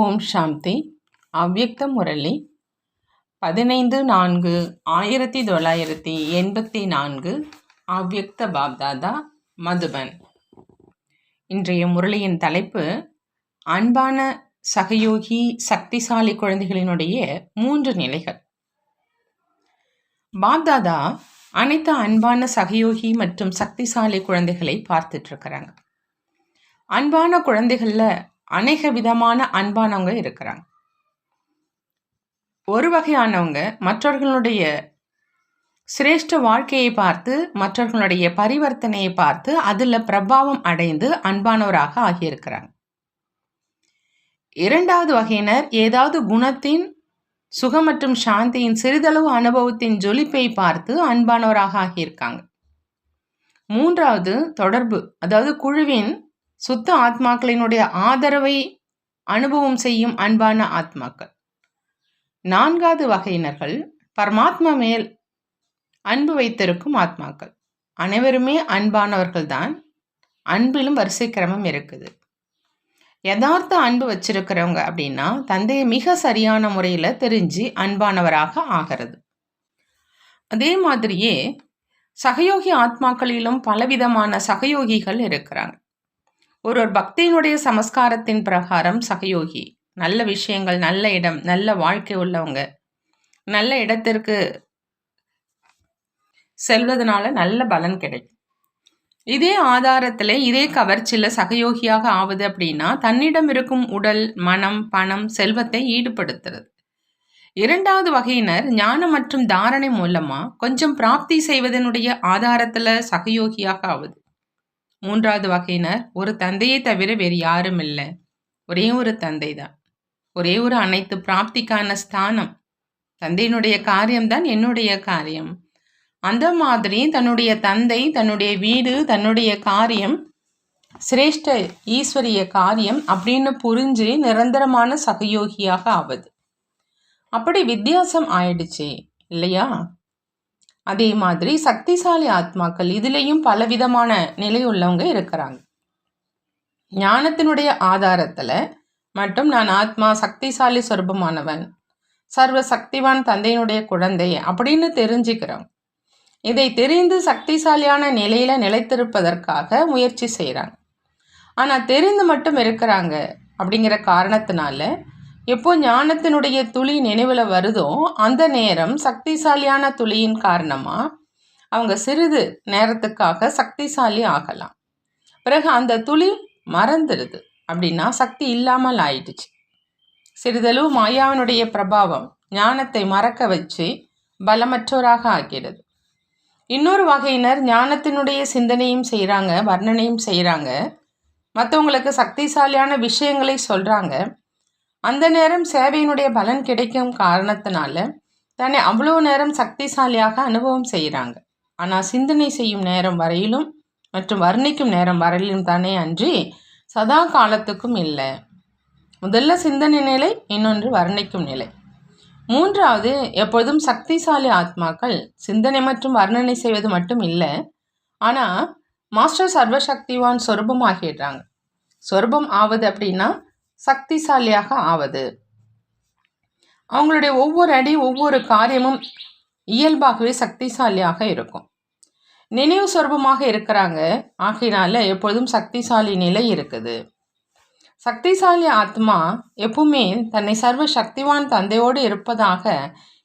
ஓம் சாந்தி. அவ்யக்த முரளி 15/4/1984. அவ்யக்த பாப்தாதா, மதுபன். இன்றைய முரளியின் தலைப்பு அன்பான சகயோகி சக்திசாலி குழந்தைகளினுடைய 3 நிலைகள். பாப்தாதா அனைத்து அன்பான சகயோகி மற்றும் சக்திசாலி குழந்தைகளை பார்த்துட்டு இருக்கிறாங்க. அன்பான குழந்தைகள்ல அநேக விதமான அன்பானவங்க இருக்கிறாங்க. ஒரு வகையானவங்க மற்றவர்களுடைய சிரேஷ்ட வாழ்க்கையை பார்த்து, மற்றவர்களுடைய பரிவர்த்தனையை பார்த்து அதில் பிரபாவம் அடைந்து அன்பானவராக ஆகியிருக்கிறாங்க. இரண்டாவது வகையினர் ஏதாவது குணத்தின் சுகம் மற்றும் சாந்தியின் சிறிதளவு அனுபவத்தின் ஜொலிப்பை பார்த்து அன்பானவராக ஆகியிருக்காங்க. மூன்றாவது தொடர்பு, அதாவது குழுவின் சுத்த ஆத்மாக்களினுடைய ஆதரவை அனுபவம் செய்யும் அன்பான ஆத்மாக்கள். நான்காவது வகையினர்கள் பரமாத்மா மேல் அன்பு வைத்திருக்கும் ஆத்மாக்கள். அனைவருமே அன்பானவர்கள்தான். அன்பிலும் வரிசை கிரமம் இருக்குது. யதார்த்த அன்பு வச்சிருக்கிறவங்க அப்படின்னா தந்தையை மிக சரியான முறையில் தெரிஞ்சு அன்பானவராக ஆகிறது. அதே மாதிரியே சகயோகி ஆத்மாக்களிலும் பலவிதமான சகயோகிகள் இருக்கிறாங்க. ஒரு பக்தியினுடைய சமஸ்காரத்தின் பிரகாரம் சகயோகி, நல்ல விஷயங்கள், நல்ல இடம், நல்ல வாழ்க்கை உள்ளவங்க, நல்ல இடத்திற்கு செல்வதனால நல்ல பலன் கிடைக்கும். இதே ஆதாரத்தில் இதே கவர்ச்சியில் சகயோகியாக ஆவது அப்படின்னா தன்னிடம் இருக்கும் உடல், மனம், பணம், செல்வத்தை ஈடுபடுத்துறது. இரண்டாவது வகையினர் ஞானம் மற்றும் தாரணை மூலமா கொஞ்சம் பிராப்தி செய்வதனுடைய ஆதாரத்தில் சகயோகியாக ஆவது. மூன்றாவது வகையினர் ஒரு தந்தையை தவிர வேறு யாரும் இல்லை, ஒரே ஒரு தந்தை தான், ஒரே ஒரு அனைத்து பிராப்திக்கான ஸ்தானம், தந்தையினுடைய காரியம்தான் என்னுடைய காரியம். அந்த மாதிரி தன்னுடைய தந்தை, தன்னுடைய வீடு, தன்னுடைய காரியம் சிரேஷ்ட ஈஸ்வரிய காரியம் அப்படின்னு புரிஞ்சு நிரந்தரமான சகயோகியாக ஆவது. அப்படி வித்தியாசம் ஆயிடுச்சு இல்லையா? அதே மாதிரி சக்திசாலி ஆத்மாக்கள் இதுலேயும் பலவிதமான நிலை உள்ளவங்க இருக்கிறாங்க. ஞானத்தினுடைய ஆதாரத்தில் மட்டும் நான் ஆத்மா, சக்திசாலி சொரூபமானவன், சர்வ சக்திவான் தந்தையினுடைய குழந்தை அப்படின்னு தெரிஞ்சுக்கிறோம். இதை தெரிந்து சக்திசாலியான நிலையில நிலைத்திருப்பதற்காக முயற்சி செய்கிறாங்க. ஆனால் தெரிந்து மட்டும் இருக்கிறாங்க அப்படிங்கிற காரணத்தினால எப்போ ஞானத்தினுடைய துளி நினைவில் வருதோ அந்த நேரம் சக்திசாலியான துளியின் காரணமாக அவங்க சிறிது நேரத்துக்காக சக்திசாலி ஆகலாம். பிறகு அந்த துளி மறந்துடுது, அப்படின்னா சக்தி இல்லாமல் ஆயிடுச்சு. சிறிதளவு மாயாவினுடைய பிரபாவம் ஞானத்தை மறக்க வச்சு பலமற்றோராக ஆகிறது. இன்னொரு வகையினர் ஞானத்தினுடைய சிந்தனையும் செய்கிறாங்க, வர்ணனையும் செய்கிறாங்க, மற்றவங்களுக்கு சக்திசாலியான விஷயங்களை சொல்கிறாங்க. அந்த நேரம் சேவையினுடைய பலன் கிடைக்கும் காரணத்தினால தன்னை அவ்வளோ நேரம் சக்திசாலியாக அனுபவம் செய்கிறாங்க. ஆனால் சிந்தனை செய்யும் நேரம் வரையிலும் மற்றும் வர்ணிக்கும் நேரம் வரையிலும் தானே அன்றி சதா காலத்துக்கும் இல்லை. முதல்ல சிந்தனை நிலை, இன்னொன்று வர்ணிக்கும் நிலை. மூன்றாவது, எப்பொழுதும் சக்திசாலி ஆத்மாக்கள் சிந்தனை மற்றும் வர்ணனை செய்வது மட்டும் இல்லை, ஆனால் மாஸ்டர் சர்வசக்திவான் சொரூபம் ஆகிடுறாங்க. சொரூபம் ஆவது அப்படின்னா சக்திசாலியாக ஆவது. அவங்களுடைய ஒவ்வொரு அடி, ஒவ்வொரு காரியமும் இயல்பாகவே சக்திசாலியாக இருக்கும். நினைவு சொரூபமாக இருக்கிறாங்க, ஆகையினால எப்பொழுதும் சக்திசாலி நிலை இருக்குது. சக்திசாலி ஆத்மா எப்பவுமே தன்னை சர்வ சக்திவான் தந்தையோடு இருப்பதாக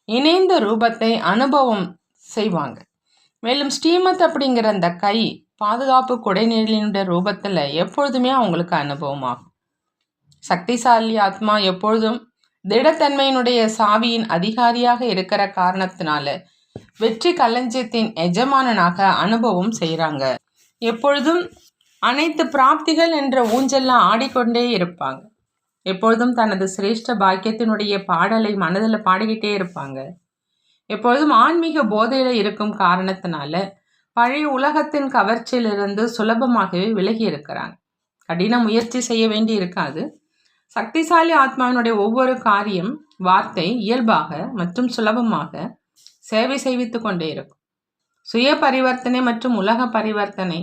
இணைந்த ரூபத்தை அனுபவம் செய்வாங்க. மேலும் ஸ்ரீமத் அப்படிங்கிற அந்த கை பாதுகாப்பு கொடைநிலையினுடைய ரூபத்தில் எப்பொழுதுமே அவங்களுக்கு அனுபவமாகும். சக்திசாலி ஆத்மா எப்பொழுதும் திடத்தன்மையினுடைய சாவியின் அதிகாரியாக இருக்கிற காரணத்தினால வெற்றி களஞ்சியத்தின் எஜமானனாக அனுபவம் செய்கிறாங்க. எப்பொழுதும் அனைத்து பிராப்திகள் என்ற ஊஞ்சல்ல ஆடிக்கொண்டே இருப்பாங்க. எப்பொழுதும் தனது சிரேஷ்ட பாக்கியத்தினுடைய பாடலை மனதில் பாடிக்கிட்டே இருப்பாங்க. எப்பொழுதும் ஆன்மீக போதையில் இருக்கும் காரணத்தினால பழைய உலகத்தின் கவர்ச்சியிலிருந்து சுலபமாகவே விலகி இருக்கிறாங்க. கடின முயற்சி செய்ய வேண்டி இருக்காது. சக்திசாலி ஆத்மாவினுடைய ஒவ்வொரு காரியம், வார்த்தை இயல்பாக மற்றும் சுலபமாக சேவை செய்வித்து கொண்டே இருக்கும். சுய பரிவர்த்தனை மற்றும் உலக பரிவர்த்தனை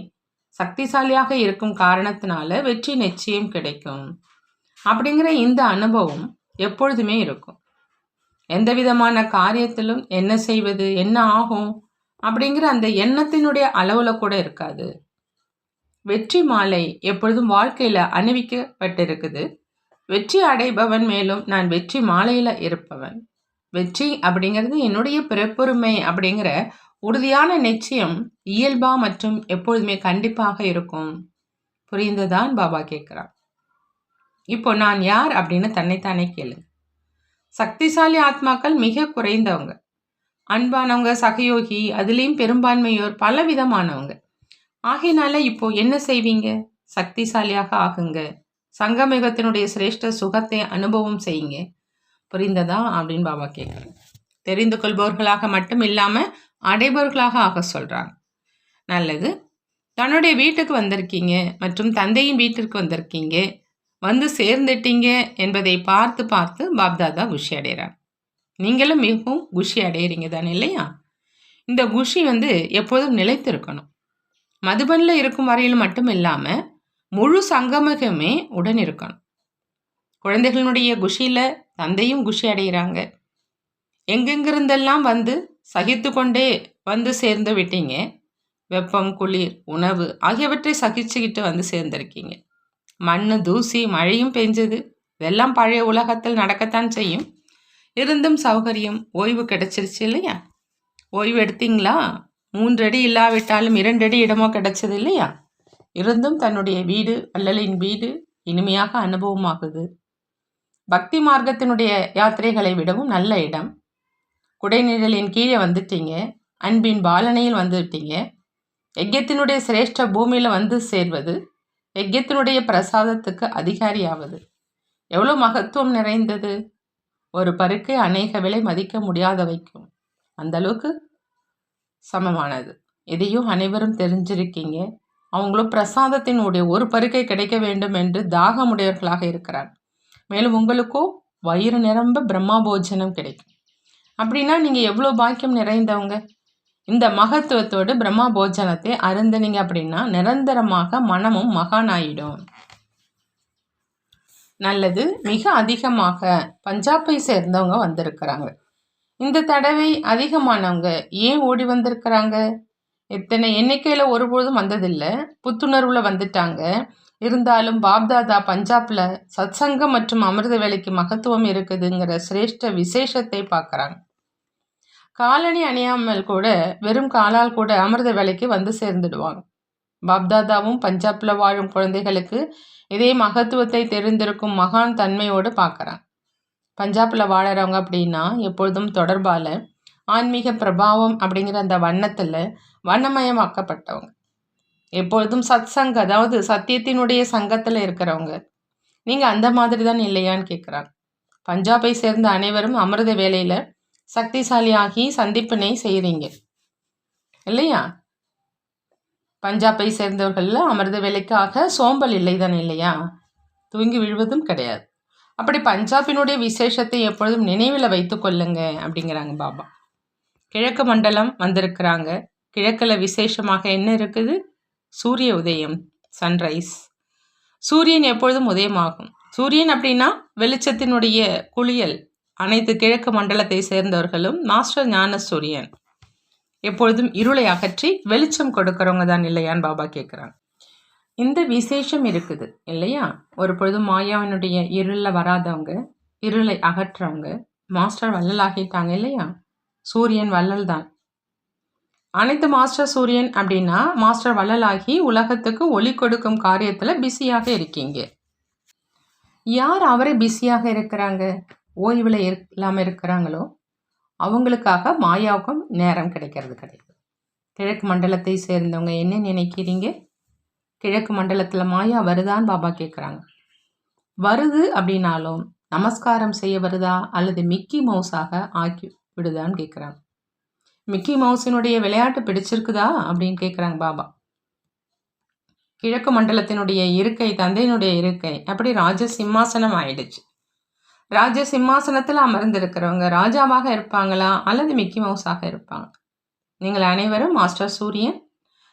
சக்திசாலியாக இருக்கும் காரணத்தினால வெற்றி நிச்சயம் கிடைக்கும். அப்படிங்கிற இந்த அனுபவம் எப்பொழுதுமே இருக்கும். எந்த விதமான காரியத்திலும் என்ன செய்வது, என்ன ஆகும் அப்படிங்கிற அந்த எண்ணத்தினுடைய அளவுல கூட இருக்காது. வெற்றி மாலை எப்பொழுதும் வாழ்க்கையில அணிவிக்கப்பட்டிருக்குது. வெற்றி அடைபவன் மேலும் நான் வெற்றி மாலையில இருப்பவன். வெற்றி அப்படிங்கிறது என்னுடைய பிறப்புரிமை அப்படிங்கிற உறுதியான நிச்சயம் இயல்பா மற்றும் எப்பொழுதுமே கண்டிப்பாக இருக்கும். புரிந்ததான் பாபா கேட்கிறான். இப்போ நான் யார் அப்படின்னு தன்னைத்தானே கேளுங்க. சக்திசாலி ஆத்மாக்கள் மிக குறைந்தவங்க, அன்பானவங்க, சகயோகி, அதுலேயும் பெரும்பான்மையோர் பலவிதமானவங்க. ஆகையினால இப்போ என்ன செய்வீங்க? சக்திசாலியாக ஆகுங்க. சங்கமிகத்தினுடைய சிரேஷ்ட சுகத்தை அனுபவம் செய்யுங்க. புரிந்ததா அப்படின்னு பாபா கேட்குறாங்க. தெரிந்து கொள்பவர்களாக மட்டும் இல்லாமல் அடைபவர்களாக ஆக சொல்கிறாங்க. நல்லது. தன்னுடைய வீட்டுக்கு வந்திருக்கீங்க மற்றும் தந்தையின் வீட்டிற்கு வந்திருக்கீங்க, வந்து சேர்ந்துட்டீங்க என்பதை பார்த்து பார்த்து பாப்தாதா குஷி அடைகிறாங்க. நீங்களும் மிகவும் குஷி அடையிறீங்க தானே இல்லையா? இந்த குஷி எப்போதும் நிலைத்திருக்கணும். மதுபனில் இருக்கும் வரையில் மட்டும் இல்லாமல் முழு சங்கமகமே உடன் இருக்கணும். குழந்தைகளுடைய குஷியில் தந்தையும் குஷி அடைகிறாங்க. எங்கெங்கிருந்தெல்லாம் வந்து சகித்து கொண்டே வந்து சேர்ந்து விட்டீங்க. வெப்பம், குளிர், உணவு ஆகியவற்றை சகிச்சுக்கிட்டு வந்து சேர்ந்திருக்கீங்க. மண், தூசி, மழையும் பெஞ்சது. இதெல்லாம் பழைய உலகத்தில் நடக்கத்தான் செய்யும். இருந்தும் சௌகரியம், ஓய்வு கிடைச்சிருச்சு இல்லையா? ஓய்வு எடுத்தீங்களா? 3 அடி இல்லாவிட்டாலும் 2 அடி இடமோ கிடைச்சது இல்லையா? இருந்தும் தன்னுடைய வீடு, வள்ளலின் வீடு இனிமையாக அனுபவமாகுது. பக்தி மார்க்கத்தினுடைய யாத்திரைகளை விடவும் நல்ல இடம். குடைநிழலின் கீழே வந்துட்டீங்க. அன்பின் பாலனையில் வந்துவிட்டீங்க. யஜ்யத்தினுடைய சிரேஷ்ட பூமியில் வந்து சேர்வது, யஜ்யத்தினுடைய பிரசாதத்துக்கு அதிகாரியாவது எவ்வளோ மகத்துவம் நிறைந்தது. ஒரு பருக்கை அநேக விலை மதிக்க முடியாத வைக்கும். அந்த அளவுக்கு சமமானது. இதையும் அனைவரும் தெரிஞ்சிருக்கீங்க. அவங்களும் பிரசாதத்தினுடைய ஒரு பருக்கை கிடைக்க வேண்டும் என்று தாகமுடையவர்களாக இருக்கிறார். மேலும் உங்களுக்கோ வயிறு நிரம்ப பிரம்மா போஜனம் கிடைக்கும். அப்படின்னா நீங்கள் எவ்வளோ பாக்கியம் நிறைந்தவங்க. இந்த மகத்துவத்தோடு பிரம்மா போஜனத்தை அருந்தினீங்க அப்படின்னா நிரந்தரமாக மனமும் மகானாயிடும். நல்லது. மிக அதிகமாக பஞ்சாபை சேர்ந்தவங்க வந்திருக்கிறாங்க. இந்த தடவை அதிகமானவங்க ஏன் ஓடி வந்திருக்கிறாங்க? எத்தனை எண்ணிக்கையில் ஒருபொழுதும் வந்ததில்லை. புத்துணர்வில் வந்துட்டாங்க. இருந்தாலும் பாப்தாதா பஞ்சாப்ல சத்சங்கம் மற்றும் அமிர்த வேலைக்கு மகத்துவம் இருக்குதுங்கிற சிரேஷ்ட விசேஷத்தை பார்க்குறாங்க. காலணி அணியாமல் கூட வெறும் காலால் கூட அமிர்த வேலைக்கு வந்து சேர்ந்துடுவாங்க. பாப்தாதாவும் பஞ்சாப்ல வாழும் குழந்தைகளுக்கு இதே மகத்துவத்தை தெரிந்திருக்கும் மகான் தன்மையோடு பார்க்குறாங்க. பஞ்சாப்ல வாழறவங்க அப்படின்னா எப்பொழுதும் தொடர்பால் ஆன்மீக பிரபாவம் அப்படிங்கிற அந்த வண்ணத்தில் வண்ணமயமாக்கப்பட்டவங்க. எப்பொழுதும் சத்சங்க, அதாவது சத்தியத்தினுடைய சங்கத்தில் இருக்கிறவங்க. நீங்கள் அந்த மாதிரி தான் இல்லையான்னு கேட்குறாங்க. பஞ்சாபை சேர்ந்த அனைவரும் அமிர்த வேலையில் சக்திசாலியாகி சந்திப்பினை செய்கிறீங்க இல்லையா? பஞ்சாபை சேர்ந்தவர்களில் அமிர்த வேலைக்காக சோம்பல் இல்லை தானே இல்லையா? தூங்கி விழுவதும் கிடையாது. அப்படி பஞ்சாபினுடைய விசேஷத்தை எப்பொழுதும் நினைவில் வைத்து கொள்ளுங்க அப்படிங்கிறாங்க பாபா. கிழக்கு மண்டலம் வந்திருக்கிறாங்க. கிழக்கில் விசேஷமாக என்ன இருக்குது? சூரிய உதயம், சன்ரைஸ். சூரியன் எப்பொழுதும் உதயமாகும். சூரியன் அப்படின்னா வெளிச்சத்தினுடைய குளியல். அனைத்து கிழக்கு மண்டலத்தை சேர்ந்தவர்களும் மாஸ்டர் ஞான சூரியன். எப்பொழுதும் இருளை அகற்றி வெளிச்சம் கொடுக்கறவங்க தான் இல்லையான்னு பாபா கேட்குறாங்க. இந்த விசேஷம் இருக்குது இல்லையா? ஒரு பொழுதும் மாயாவினுடைய இருளில் வராதவங்க, இருளை அகற்றவங்க மாஸ்டர் வள்ளல் ஆகிட்டாங்க இல்லையா? சூரியன் வள்ளல் தான். அனைத்து மாஸ்டர் சூரியன் அப்படின்னா மாஸ்டர் வள்ளலாகி உலகத்துக்கு ஒளி கொடுக்கும் காரியத்தில் பிஸியாக இருக்கீங்க. யார் அவரை பிஸியாக இருக்கிறாங்க, ஓய்வில் இல்லாமல் இருக்கிறாங்களோ அவங்களுக்காக மாயாவுக்கும் நேரம் கிடைக்கிறது கிடையாது. கிழக்கு மண்டலத்தை சேர்ந்தவங்க என்ன நினைக்கிறீங்க? கிழக்கு மண்டலத்தில் மாயா வருதான்னு பாபா கேட்குறாங்க. வருது அப்படின்னாலும் நமஸ்காரம் செய்ய வருதா அல்லது மிக்கி மவுஸாக ஆக்கி விடுதான்னு கேட்குறாங்க. மிக்கி மவுஸினுடைய விளையாட்டு பிடிச்சிருக்குதா அப்படின்னு கேட்குறாங்க பாபா. கிழக்கு மண்டலத்தினுடைய இருக்கை, தந்தையினுடைய இருக்கை அப்படி ராஜ சிம்மாசனம் ஆயிடுச்சு. ராஜ சிம்மாசனத்தில் அமர்ந்திருக்கிறவங்க ராஜாவாக இருப்பாங்களா அல்லது மிக்கி மவுஸாக இருப்பாங்க? நீங்கள் அனைவரும் மாஸ்டர் சூரியன்,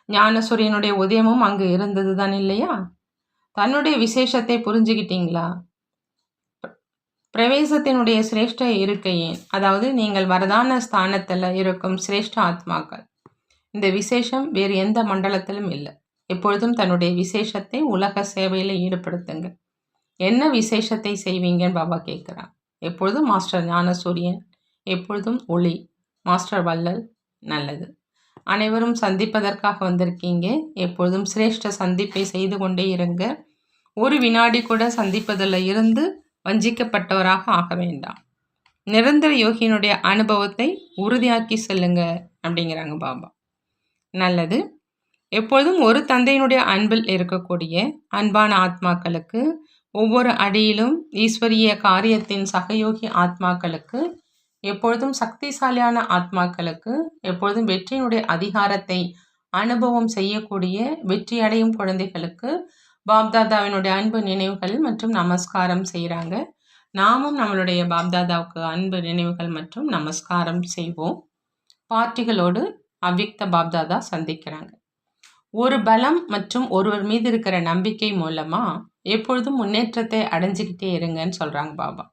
ஞான சூரியனுடைய உதயமும் அங்கு இருந்தது தான் இல்லையா? தன்னுடைய விசேஷத்தை புரிஞ்சுக்கிட்டீங்களா? பிரவேசத்தினுடைய சிரேஷ்ட இருக்கையின், அதாவது நீங்கள் வரதான ஸ்தானத்தில் இருக்கும் சிரேஷ்ட ஆத்மாக்கள். இந்த விசேஷம் வேறு எந்த மண்டலத்திலும் இல்லை. எப்பொழுதும் தன்னுடைய விசேஷத்தை உலக சேவையில் ஈடுபடுத்துங்க. என்ன விசேஷத்தை செய்வீங்கன்னு பாபா கேட்குறான். எப்பொழுதும் மாஸ்டர் ஞானசூரியன், எப்பொழுதும் ஒளி, மாஸ்டர் வள்ளல். நல்லது. அனைவரும் சந்திப்பதற்காக வந்திருக்கீங்க. எப்பொழுதும் சிரேஷ்ட சந்திப்பை செய்து கொண்டே இருங்க. ஒரு வினாடி கூட சந்திப்பதில் இருந்து வஞ்சிக்கப்பட்டவராக ஆக வேண்டாம். நிரந்தர யோகியினுடைய அனுபவத்தை உறுதியாக்கி செல்லுங்க அப்படிங்கிறாங்க பாபா. நல்லது. எப்பொழுதும் ஒரு தந்தையினுடைய அன்பில் இருக்கக்கூடிய அன்பான ஆத்மாக்களுக்கு, ஒவ்வொரு அடியிலும் ஈஸ்வரிய காரியத்தின் சகயோகி ஆத்மாக்களுக்கு, எப்பொழுதும் சக்திசாலியான ஆத்மாக்களுக்கு, எப்பொழுதும் வெற்றியினுடைய அதிகாரத்தை அனுபவம் செய்யக்கூடிய வெற்றி அடையும் குழந்தைகளுக்கு பாப்தாதாவினுடைய அன்பு நினைவுகள் மற்றும் நமஸ்காரம் செய்கிறாங்க. நாமும் நம்மளுடைய பாப்தாதாவுக்கு அன்பு நினைவுகள் மற்றும் நமஸ்காரம் செய்வோம். பார்ட்டிகளோடு அவ்விக்த பாப்தாதா சந்திக்கிறாங்க. ஒரு பலம் மற்றும் ஒருவர் மீது இருக்கிற நம்பிக்கை மூலமா எப்பொழுதும் முன்னேற்றத்தை அடைஞ்சிக்கிட்டே இருங்கன்னு சொல்றாங்க பாபா.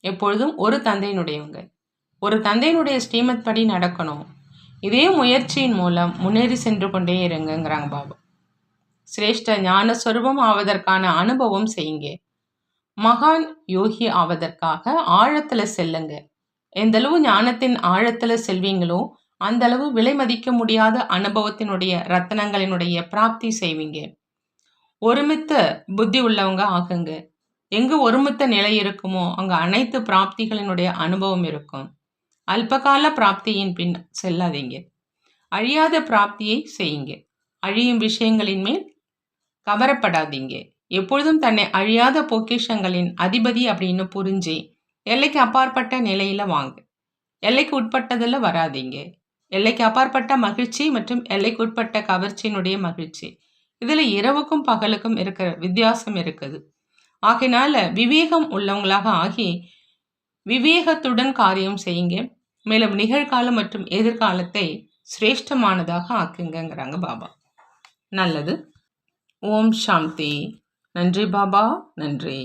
எப்பொழுதும் ஒரு தந்தையினுடையவங்க, ஒரு தந்தையினுடைய ஸ்ரீமத் படி நடக்கணும். இதே முயற்சியின் மூலம் முன்னேறி சென்று கொண்டே இருங்கிறாங்க பாபா. சிரேஷ்ட ஞான சொரூபம் ஆவதற்கான அனுபவம் செய்யுங்க. மகான் யோகி ஆவதற்காக ஆழத்துல செல்லுங்க. எந்த அளவு ஞானத்தின் ஆழத்துல செல்வீங்களோ அந்த அளவு விலை மதிக்க முடியாத அனுபவத்தினுடைய ரத்தனங்களினுடைய பிராப்தி செய்வீங்க. ஒருமித்த புத்தி உள்ளவங்க ஆகுங்க. எங்கு ஒருமித்த நிலை இருக்குமோ அங்க அனைத்து பிராப்திகளினுடைய அனுபவம் இருக்கும். அல்பகால பிராப்தியின் பின் செல்லாதீங்க. அழியாத பிராப்தியை செய்யுங்க. அழியும் விஷயங்களின் மேல் கவரப்படாதீங்க. எப்பொழுதும் தன்னை அழியாத பொக்கிஷங்களின் அதிபதி அப்படின்னு புரிஞ்சு எல்லைக்கு அப்பாற்பட்ட நிலையில வாங்க. எல்லைக்கு உட்பட்டதில் வராதீங்க. எல்லைக்கு அப்பாற்பட்ட மகிழ்ச்சி மற்றும் எல்லைக்கு உட்பட்ட கவர்ச்சியினுடைய மகிழ்ச்சி, இதில் இரவுக்கும் பகலுக்கும் இருக்கிற வித்தியாசம் இருக்குது. ஆகையினால விவேகம் உள்ளவங்களாக ஆகி விவேகத்துடன் காரியம் செய்யுங்க. மேலும் நிகழ்காலம் மற்றும் எதிர்காலத்தை சிரேஷ்டமானதாக ஆக்குங்கிறாங்க பாபா. நல்லது. ஓம் சாந்தி. நன்றி பாபா, நன்றி.